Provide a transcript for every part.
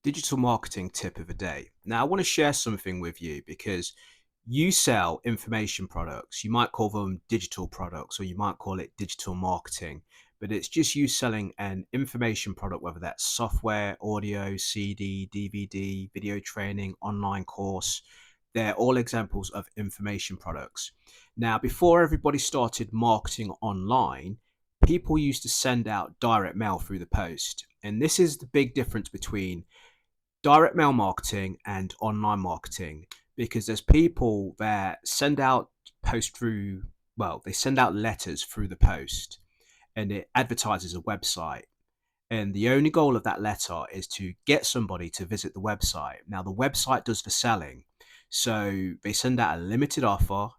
Digital marketing tip of the day. Now, I want to share something with you because you sell information products. You might call them digital products or you might call it digital marketing, but it's just you selling an information product, whether that's software, audio, CD, DVD, video training, online course. They're all examples of information products. Now, before everybody started marketing online, people used to send out direct mail through the post. And this is the big difference between direct mail marketing and online marketing, because there's people that send out post through they send out letters through the post and it advertises a website, and the only goal of that letter is to get somebody to visit the website. Now the website does the selling, so they send out a limited offer.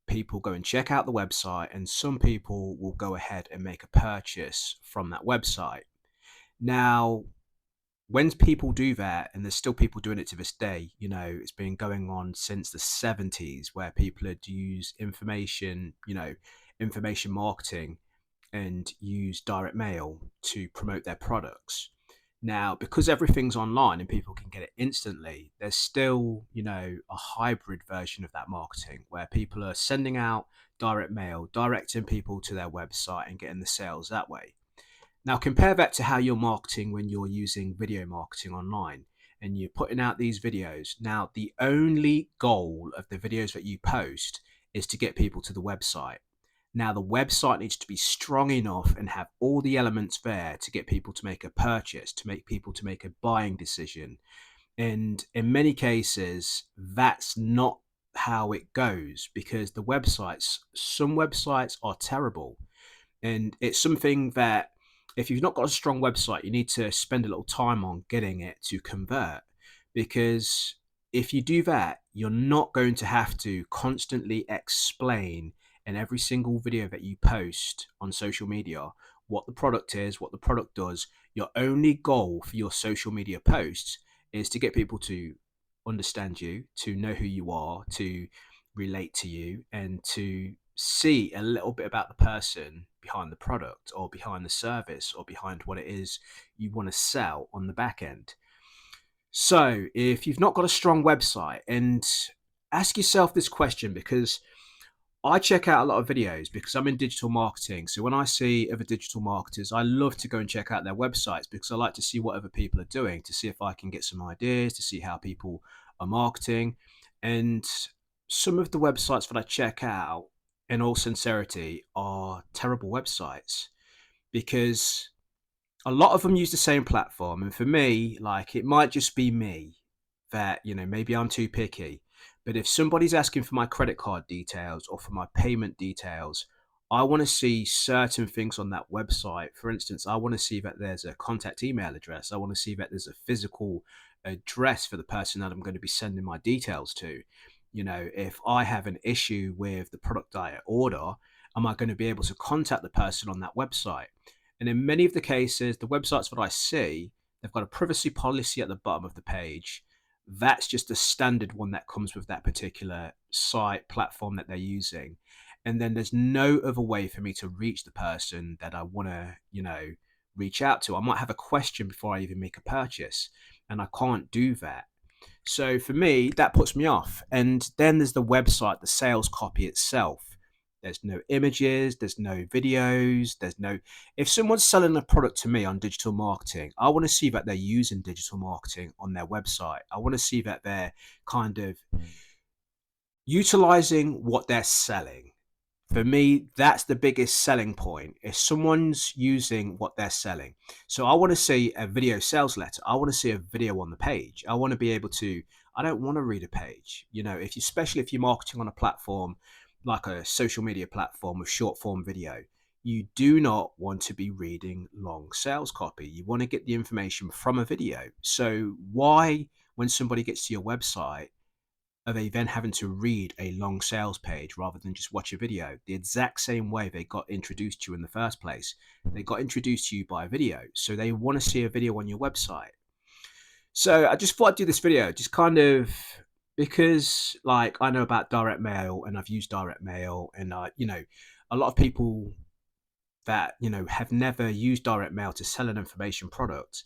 People go and check out the website, and some people will go ahead and make a purchase from that website. Now, when people do that, and there's still people doing it to this day, it's been going on since the 70s, where people had used information marketing and use direct mail to promote their products. Now, because everything's online and people can get it instantly, there's still, a hybrid version of that marketing where people are sending out direct mail, directing people to their website and getting the sales that way. Now, compare that to how you're marketing when you're using video marketing online and you're putting out these videos. Now, the only goal of the videos that you post is to get people to the website. Now, the website needs to be strong enough and have all the elements there to get people to make a purchase, to make people to make a buying decision. And in many cases, that's not how it goes, because some websites are terrible. And it's something that, if you've not got a strong website, you need to spend a little time on getting it to convert. Because if you do that, you're not going to have to constantly explain in every single video that you post on social media what the product is, what the product does. Your only goal for your social media posts is to get people to understand you, to know who you are, to relate to you, and to see a little bit about the person behind the product or behind the service or behind what it is you want to sell on the back end. So, if you've not got a strong website, and ask yourself this question, because I check out a lot of videos because I'm in digital marketing. So when I see other digital marketers, I love to go and check out their websites because I like to see what other people are doing, to see if I can get some ideas, to see how people are marketing. And some of the websites that I check out, in all sincerity, are terrible websites, because a lot of them use the same platform. And for me, like, it might just be me that, maybe I'm too picky. But if somebody's asking for my credit card details or for my payment details, I want to see certain things on that website. For instance, I want to see that there's a contact email address. I want to see that there's a physical address for the person that I'm going to be sending my details to. If I have an issue with the product I order, am I going to be able to contact the person on that website? And in many of the cases, the websites that I see, they've got a privacy policy at the bottom of the page. That's just the standard one that comes with that particular site platform that they're using. And then there's no other way for me to reach the person that I want to, reach out to. I might have a question before I even make a purchase, and I can't do that. So for me, that puts me off. And then there's the website, the sales copy itself. There's no images, there's no videos, if someone's selling a product to me on digital marketing, I want to see that they're using digital marketing on their website. I want to see that they're kind of utilizing what they're selling. For me, that's the biggest selling point. If someone's using what they're selling. So I want to see a video sales letter. I want to see a video on the page. I want to be able to, I don't want to read a page. Especially if you're marketing on a platform like a social media platform with short form video, you do not want to be reading long sales copy. You want to get the information from a video. So why, when somebody gets to your website, are they then having to read a long sales page rather than just watch a video? The exact same way they got introduced to you in the first place. They got introduced to you by a video. So they want to see a video on your website. So I just thought I'd do this video, just kind of because, like, I know about direct mail and I've used direct mail, and a lot of people that, have never used direct mail to sell an information product,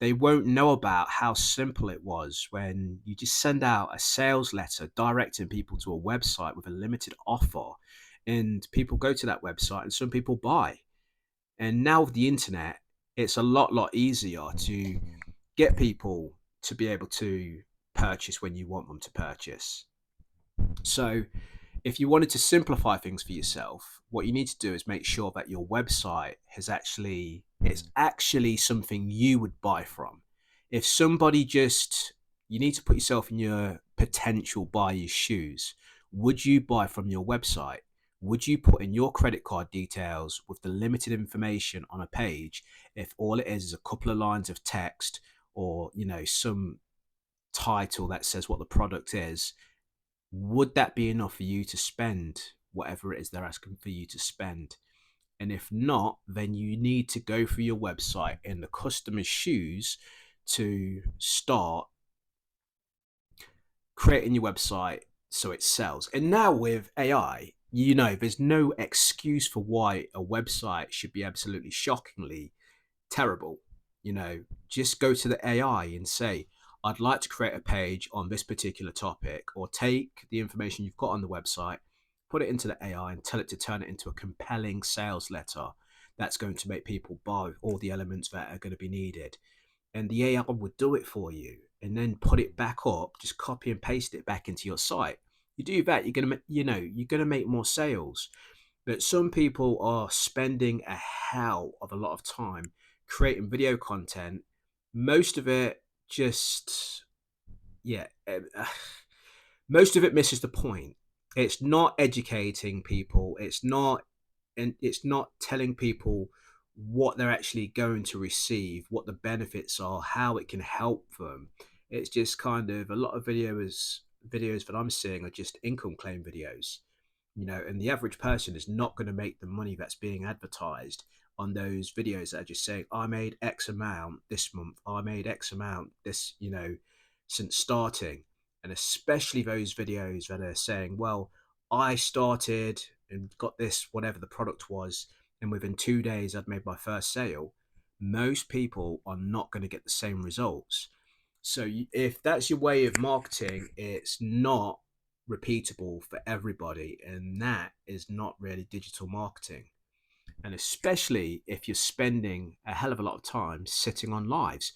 They won't know about how simple it was when you just send out a sales letter directing people to a website with a limited offer, and people go to that website and some people buy. And now with the internet, it's a lot easier to get people to be able to purchase when you want them to purchase. So if you wanted to simplify things for yourself, what you need to do is make sure that your website is actually something you would buy from. If somebody just You need to put yourself in your potential buyer's shoes. Would you buy from your website? Would you put in your credit card details with the limited information on a page if all it is a couple of lines of text, or some title that says what the product is? Would that be enough for you to spend whatever it is they're asking for you to spend? And if not, then you need to go through your website in the customer's shoes to start creating your website so it sells. And now with AI, there's no excuse for why a website should be absolutely shockingly terrible. Just go to the AI and say, I'd like to create a page on this particular topic, or take the information you've got on the website, put it into the AI and tell it to turn it into a compelling sales letter that's going to make people buy all the elements that are going to be needed. And the AI would do it for you and then put it back up, just copy and paste it back into your site. You do that, you're gonna make more sales. But some people are spending a hell of a lot of time creating video content. Most of it just, yeah, most of it misses the point. It's not educating people. It's not telling people what they're actually going to receive, what the benefits are, how it can help them. It's just kind of a lot of videos that I'm seeing are just income claim videos, and the average person is not going to make the money that's being advertised on those videos that are just saying, I made X amount this month, I made X amount this, since starting. And especially those videos that are saying, well, I started and got this, whatever the product was, and within 2 days I'd made my first sale. Most people are not going to get the same results. So if that's your way of marketing, it's not repeatable for everybody, and that is not really digital marketing. And especially if you're spending a hell of a lot of time sitting on lives.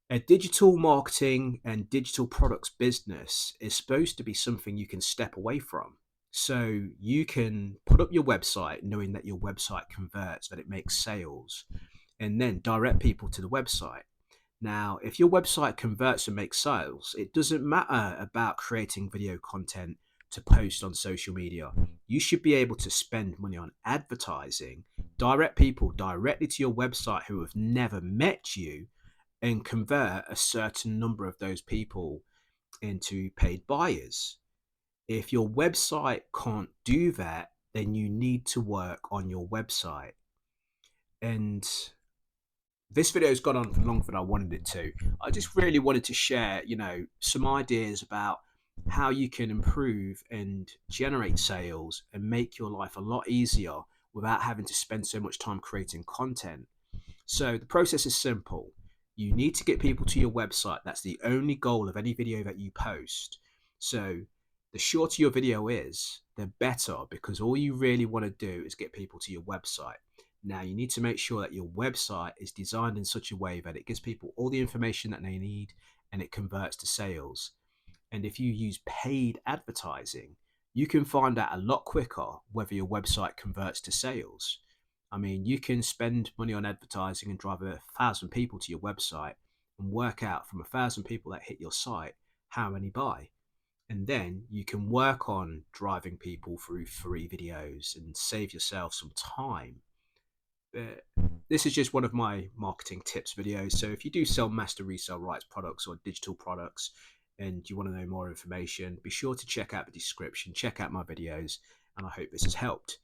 A digital marketing and digital products business is supposed to be something you can step away from. So you can put up your website knowing that your website converts, that it makes sales, and then direct people to the website. Now, if your website converts and makes sales, it doesn't matter about creating video content to post on social media. You should be able to spend money on advertising, direct people directly to your website who have never met you, and convert a certain number of those people into paid buyers. If your website can't do that, then you need to work on your website. And this video has gone on for longer than I wanted it to. I just really wanted to share, some ideas about how you can improve and generate sales and make your life a lot easier without having to spend so much time creating content. So the process is simple. You need to get people to your website. That's the only goal of any video that you post. So the shorter your video is, the better, because all you really want to do is get people to your website. Now, you need to make sure that your website is designed in such a way that it gives people all the information that they need and it converts to sales. And if you use paid advertising, you can find out a lot quicker whether your website converts to sales. I mean, you can spend money on advertising and drive 1,000 people to your website and work out from 1,000 people that hit your site how many buy. And then you can work on driving people through free videos and save yourself some time. But this is just one of my marketing tips videos. So if you do sell Master Resell Rights products or digital products and you want to know more information, be sure to check out the description, check out my videos, and I hope this has helped.